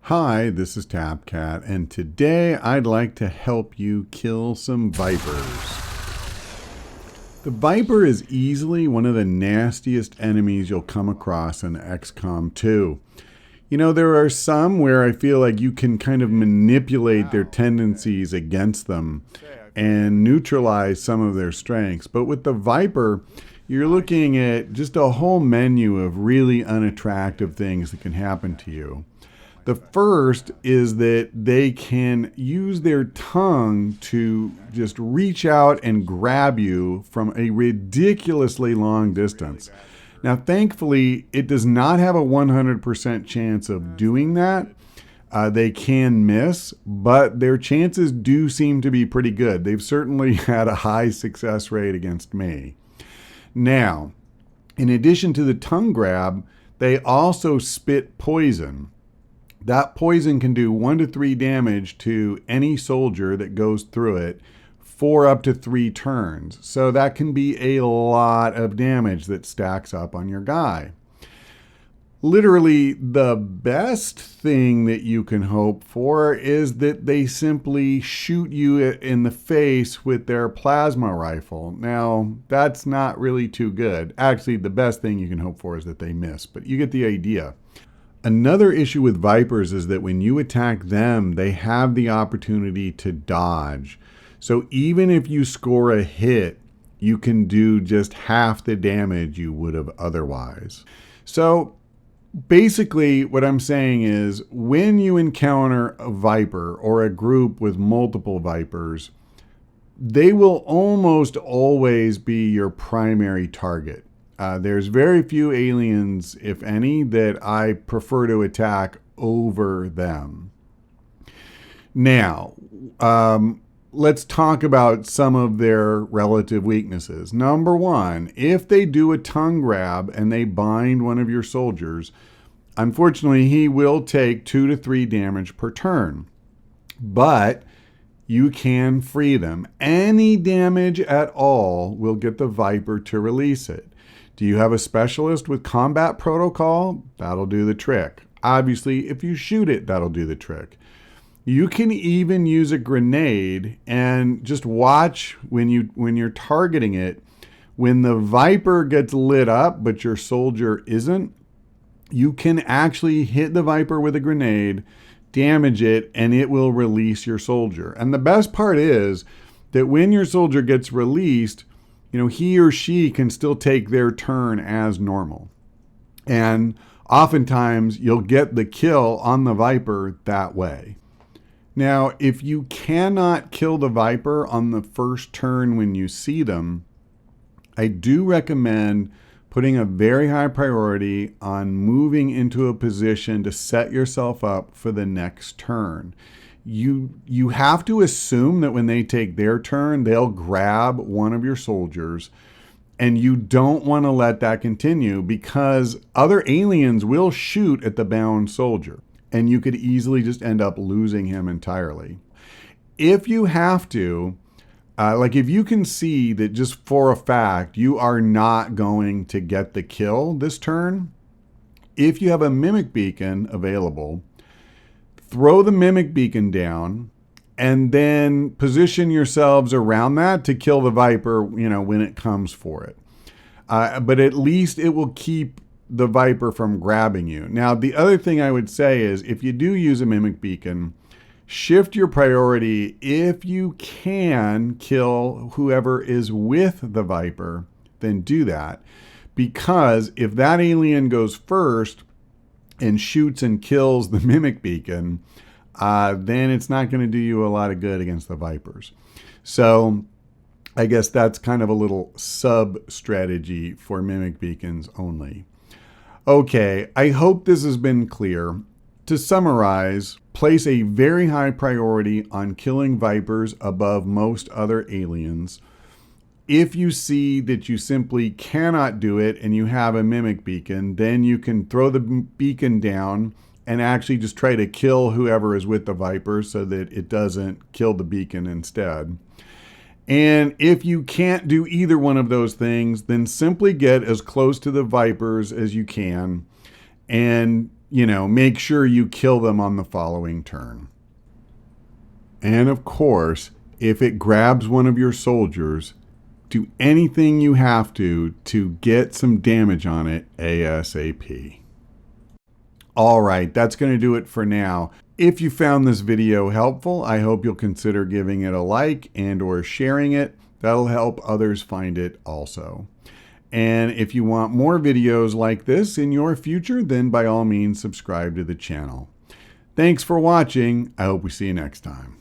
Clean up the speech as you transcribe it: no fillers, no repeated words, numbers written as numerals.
Hi, this is TapCat, and today I'd like to help you kill some vipers. The viper is easily one of the nastiest enemies you'll come across in XCOM 2. You know, there are some where I feel like you can kind of manipulate their tendencies against them and neutralize some of their strengths. But with the viper, you're looking at just a whole menu of really unattractive things that can happen to you. The first is that they can use their tongue to just reach out and grab you from a ridiculously long distance. Now, thankfully, it does not have a 100% chance of doing that. They can miss, but their chances do seem to be pretty good. They've certainly had a high success rate against me. Now, in addition to the tongue grab, they also spit poison. That poison can do 1 to 3 damage to any soldier that goes through it for up to 3 turns. So that can be a lot of damage that stacks up on your guy. Literally, the best thing that you can hope for is that they simply shoot you in the face with their plasma rifle. Now, that's not really too good. Actually, the best thing you can hope for is that they miss, but you get the idea. Another issue with vipers is that when you attack them, they have the opportunity to dodge. So even if you score a hit, you can do just half the damage you would have otherwise. So basically what I'm saying is when you encounter a viper or a group with multiple vipers, they will almost always be your primary target. There's very few aliens, if any, that I prefer to attack over them. Now, let's talk about some of their relative weaknesses. Number one, if they do a tongue grab and they bind one of your soldiers, unfortunately, he will take 2 to 3 damage per turn. But you can free them. Any damage at all will get the viper to release it. Do you have a specialist with combat protocol? That'll do the trick. Obviously, if you shoot it, that'll do the trick. You can even use a grenade and just watch when you're targeting it. When the viper gets lit up, but your soldier isn't, you can actually hit the viper with a grenade, damage it, and it will release your soldier. And the best part is that when your soldier gets released, he or she can still take their turn as normal. And oftentimes you'll get the kill on the viper that way. Now, if you cannot kill the viper on the first turn when you see them, I do recommend putting a very high priority on moving into a position to set yourself up for the next turn. You have to assume that when they take their turn, they'll grab one of your soldiers, and you don't want to let that continue because other aliens will shoot at the bound soldier, and you could easily just end up losing him entirely. If you have to, if you can see that just for a fact you are not going to get the kill this turn, if you have a mimic beacon available, throw the mimic beacon down and then position yourselves around that to kill the viper, when it comes for it. But at least it will keep the viper from grabbing you. Now, the other thing I would say is if you do use a mimic beacon, shift your priority. If you can kill whoever is with the viper, then do that. Because if that alien goes first and shoots and kills the mimic beacon, then it's not going to do you a lot of good against the vipers. So I guess that's kind of a little sub strategy for mimic beacons only. Okay, I hope this has been clear. To summarize, place a very high priority on killing vipers above most other aliens. If you see that you simply cannot do it and you have a mimic beacon, then you can throw the beacon down and actually just try to kill whoever is with the viper so that it doesn't kill the beacon instead. And if you can't do either one of those things, then simply get as close to the vipers as you can and make sure you kill them on the following turn. And of course, if it grabs one of your soldiers, do anything you have to get some damage on it ASAP. All right, that's going to do it for now. If you found this video helpful, I hope you'll consider giving it a like and/or sharing it. That'll help others find it also. And if you want more videos like this in your future, then by all means subscribe to the channel. Thanks for watching. I hope we see you next time.